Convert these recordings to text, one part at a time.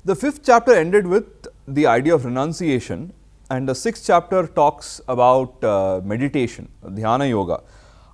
The 5th chapter ended with the idea of renunciation, and the 6th chapter talks about meditation, dhyana yoga.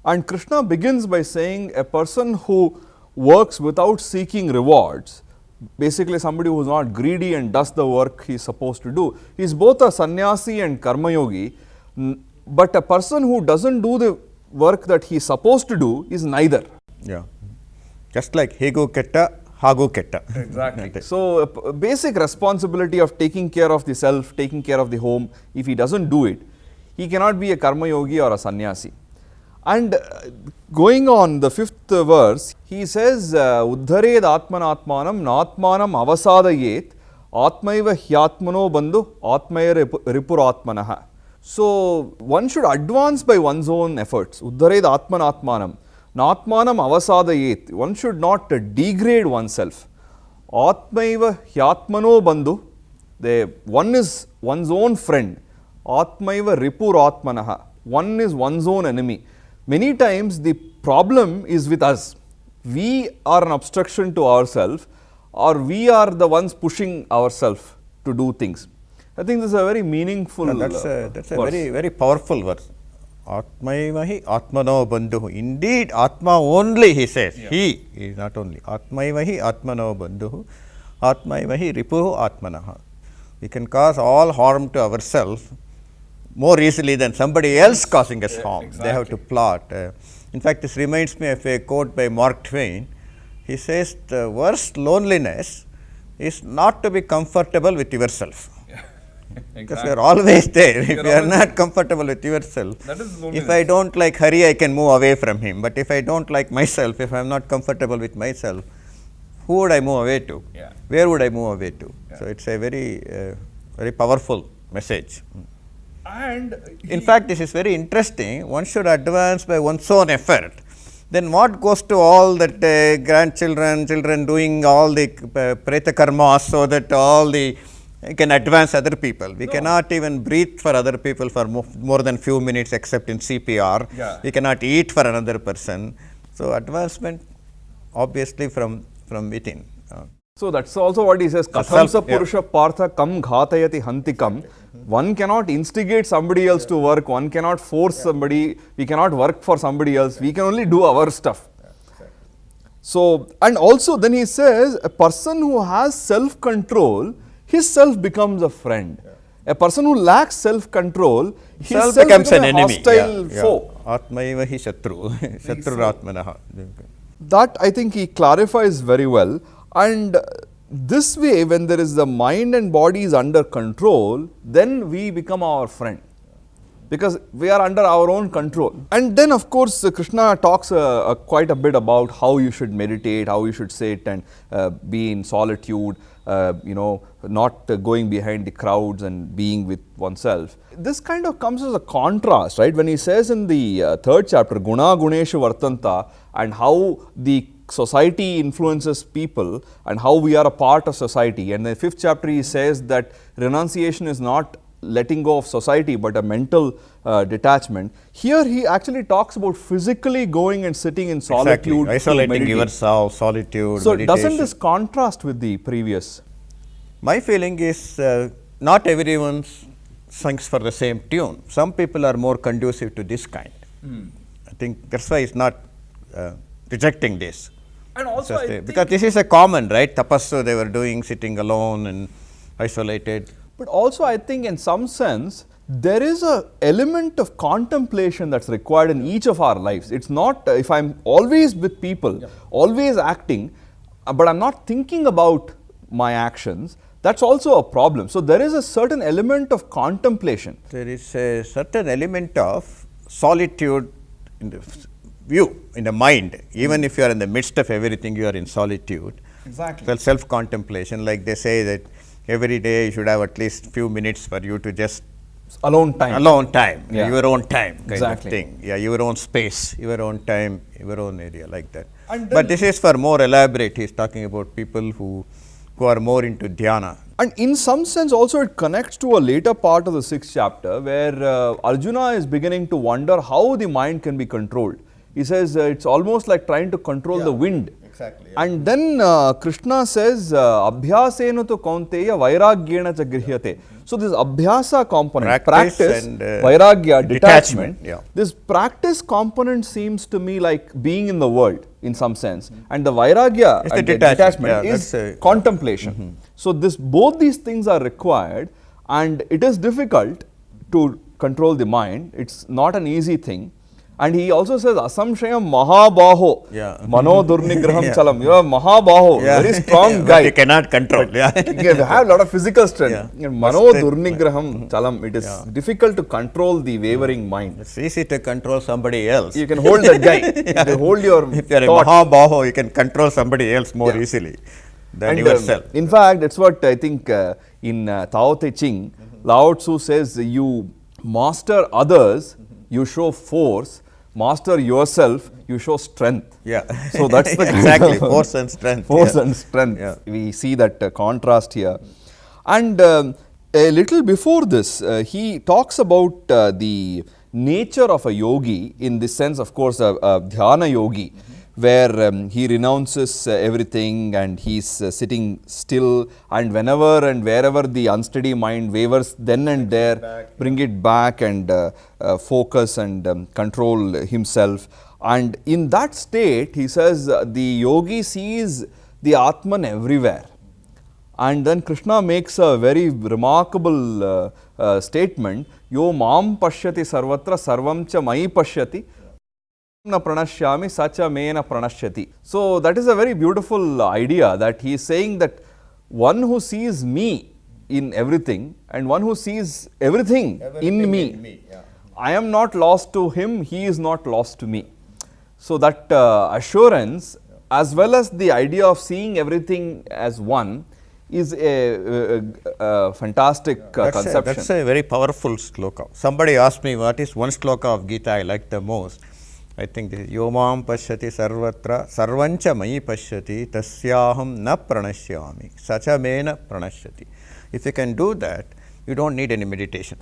And Krishna begins by saying a person who works without seeking rewards, basically somebody who is not greedy and does the work he is supposed to do, he is both a sannyasi and karma yogi, but a person who doesn't do the work that he is supposed to do is neither. Yeah, just like hego ketta, hago ketta. Exactly. So, a basic responsibility of taking care of the self, taking care of the home, if he doesn't do it, he cannot be a karma yogi or a sannyasi. And going on the 5th verse, he says, Uddhared atmanatmanam natmanam avasadayet atmaiva hyatmano bandhu atmaya ripuratmanaha. So, one should advance by one's own efforts. Uddhared atmanatmanam natmanam avasadayet. One should not degrade oneself. Atmaiva hyatmano bandhu. One is one's own friend. Atmaiva ripuratmanaha. One is one's own enemy. Many times the problem is with us. We are an obstruction to ourselves, or we are the ones pushing ourselves to do things. I think this is a very meaningful That's a very, very powerful verse. Atmaivahi atmano bandhu. Indeed, Atma only, he says. Yeah. He is not only. Atmaivahi atmano bandhu. Atmaivahi ripuhu atmanaha. We can cause all harm to ourselves more easily than somebody else causing us harm. Exactly. They have to plot. In fact, this reminds me of a quote by Mark Twain. He says, the worst loneliness is not to be comfortable with yourself. Yeah. Exactly. Because you are always there. If you are not comfortable with yourself, if I don't like Hari, I can move away from him. But if I don't like myself, if I am not comfortable with myself, who would I move away to? Yeah. Where would I move away to? Yeah. So, it is a very, very powerful message. And in fact, this is very interesting. One should advance by one's own effort. Then what goes to all that grandchildren, children doing all the preta karmas so that all the can advance other people. We cannot even breathe for other people for more than few minutes except in CPR. Yeah. We cannot eat for another person. So, advancement obviously from within. So, that is also what he says, Kathamsa Purusha Partha Kam Ghatayati Hantikam. One cannot instigate somebody else to work, one cannot force somebody, we cannot work for somebody else, we can only do our stuff. So, and also then he says, a person who has self-control, his self becomes a friend. A person who lacks self-control, his self becomes an enemy, hostile foe. Atmaiva hi shatru, shatruratmanaha. That I think he clarifies very well. And this way, when there is the mind and body is under control, then we become our friend, because we are under our own control. And then of course, Krishna talks quite a bit about how you should meditate, how you should sit and be in solitude, not going behind the crowds and being with oneself. This kind of comes as a contrast, right? When he says in the 3rd chapter, Guna Guneshu Vartanta, and how the society influences people and how we are a part of society. And in the 5th chapter he says that renunciation is not letting go of society but a mental detachment. Here he actually talks about physically going and sitting in solitude. Exactly. Isolating yourself, solitude, so meditation. Doesn't this contrast with the previous? My feeling is not everyone sings for the same tune. Some people are more conducive to this kind. I think that's why it's not rejecting this. And also because this is a common, right? Tapassu they were doing, sitting alone and isolated. But also I think in some sense, there is a element of contemplation that's required in each of our lives. It's not if I'm always with people, always acting, but I'm not thinking about my actions, that's also a problem. So, there is a certain element of contemplation. There is a certain element of solitude in the view, in the mind. Even if you are in the midst of everything, you are in solitude. Exactly. Well, self-contemplation, like they say that every day you should have at least few minutes for you to just alone time, your own time kind of thing. Yeah, your own space, your own time, your own area, like that. But this is for more elaborate. He is talking about people who are more into dhyana. And in some sense also it connects to a later part of the 6th chapter where Arjuna is beginning to wonder how the mind can be controlled. He says it's almost like trying to control the wind. exactly. And then Krishna says, Abhyasena tu kaunteya vairagyena cha grihyate. So this Abhyasa component, practice and Vairagya, detachment. Yeah. This practice component seems to me like being in the world in some sense. And the Vairagya, It's the and the detachment. detachment Yeah, is that's contemplation. So this both these things are required, and it is difficult to control the mind. It's not an easy thing. And he also says, Asamshayam Mahabaho, Yeah. Mano Durnigraham Yeah. Chalam. You are Mahabaho, very strong But guy. you cannot control. Yeah. You have a lot of physical strength. Yeah. Mano Durnigraham Chalam. It is Yeah. difficult to control the wavering mind. It's easy to control somebody else. You can hold that guy. You can hold your If you are a thought. Mahabaho, you can control somebody else more Yeah. easily than And, yourself. in fact, that's what I think in Tao Te Ching, Lao Tzu says, you master others, you show force. Master yourself, you show strength. Yeah. So that's the exactly, force and strength. Force Yeah. and strength. Yeah. We see that contrast here. And a little before this, he talks about the nature of a yogi, in this sense, of course, a dhyana yogi, where he renounces everything and he's sitting still, and whenever and wherever the unsteady mind wavers, then and there, bring it back and focus and control himself. And in that state, he says, the yogi sees the Atman everywhere. And then Krishna makes a very remarkable statement, Yo mam pashyati sarvatra sarvam cha mai pashyati na pranashyami sacha mena pranashyati. So that is a very beautiful idea, that he is saying that one who sees me in everything and one who sees everything in me, I am not lost to him, he is not lost to me. So that assurance, as well as the idea of seeing everything as one, is a fantastic conception. That's a very powerful sloka. Somebody asked me what is one sloka of Gita I like the most. I think this is Yomam pashyati sarvatra sarvancha mai pashyati tasyaham na pranashyami sacha mena pranashyati. If you can do that, you don't need any meditation.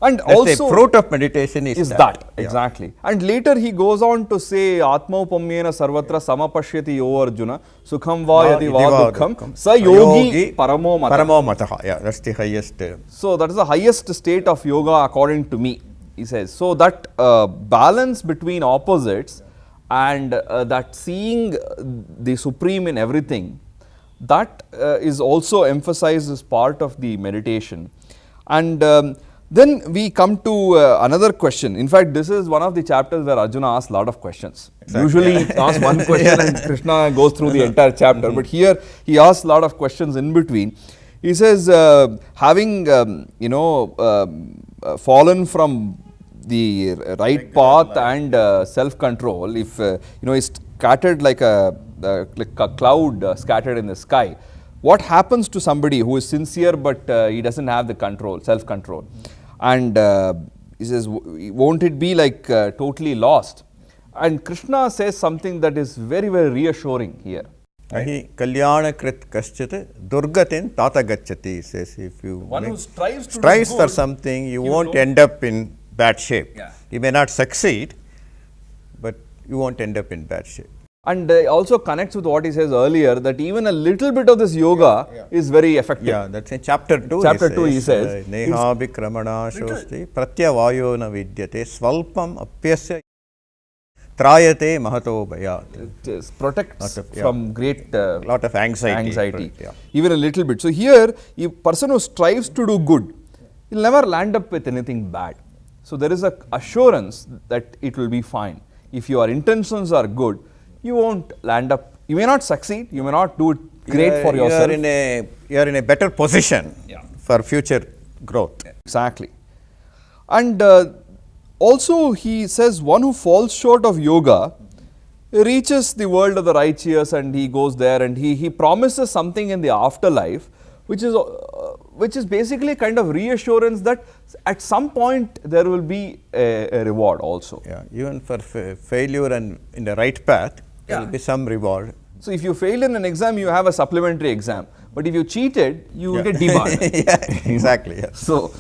And That's also, the fruit of meditation is that. Yeah. Exactly. And later he goes on to say, Atma upamyena sarvatra samapashyati yo Arjuna, sukham va yati va dukkham, sa yogi paramo mata. Paramo mataha. Yeah, that's the highest. So that is the highest state of yoga according to me, he says. So that balance between opposites and that seeing the supreme in everything, that is also emphasized as part of the meditation. And then we come to another question. In fact, this is one of the chapters where Arjuna asks a lot of questions. Exactly. Usually he asks one question and Krishna goes through the entire chapter. But here he asks a lot of questions in between. He says, having fallen from the right path and self-control, if is scattered like a cloud scattered in the sky, what happens to somebody who is sincere but he doesn't have the control, self-control? And he says, won't it be like totally lost? And Krishna says something that is very, very reassuring here. Ahi kalyana krit kaschit durgatin tata gacchati, says if you One who strives to strives do for good, something, you you won't don't- end up in bad shape. Yeah. You may not succeed, but you won't end up in bad shape. And also connects with what he says earlier, that even a little bit of this yoga is very effective. Yeah, that's in chapter 2. Chapter 2 he says, Neha bhikramana shosti pratyavayo na vidyate svalpam apyasya trayate mahato bhayat. It protects Lot of- yeah. from great Lot of anxiety. Yeah. Even a little bit. So here, a person who strives to do good, he'll never land up with anything bad. So there is a assurance that it will be fine. If your intentions are good, you won't land up, you may not succeed, you may not do it great for yourself. You are in a better position for future growth. Exactly. And also he says, one who falls short of yoga reaches the world of the righteous, and he goes there and he promises something in the afterlife, which is basically kind of reassurance that at some point there will be a reward also. Yeah, even for failure and in the right path, there will be some reward. So if you failed in an exam, you have a supplementary exam. But if you cheated, you will get debarred. Yeah, exactly. Yeah. So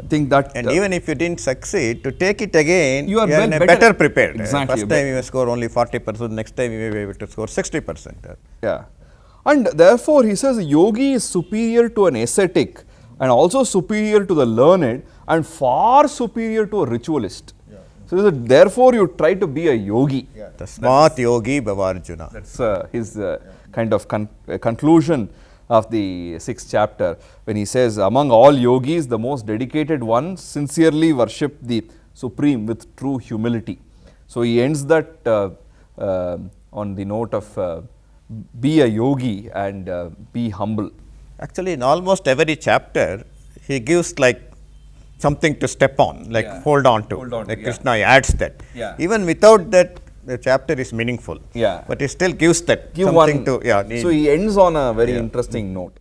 think that And even if you didn't succeed, to take it again, you are in a better prepared. Exactly. First time you may score only 40%, next time you may be able to score 60%. Yeah. And therefore, he says yogi is superior to an ascetic and also superior to the learned and far superior to a ritualist. So, he said, therefore, you try to be a yogi. Tasmat yogi bhavarjuna. That's his kind of conclusion of the 6th chapter, when he says, among all yogis, the most dedicated one sincerely worship the Supreme with true humility. So, he ends that on the note of be a yogi and be humble. Actually, in almost every chapter, he gives like something to step on, like hold on to. Like Krishna adds that. Even without that, the chapter is meaningful. But he still gives that something to. So he ends on a very interesting note.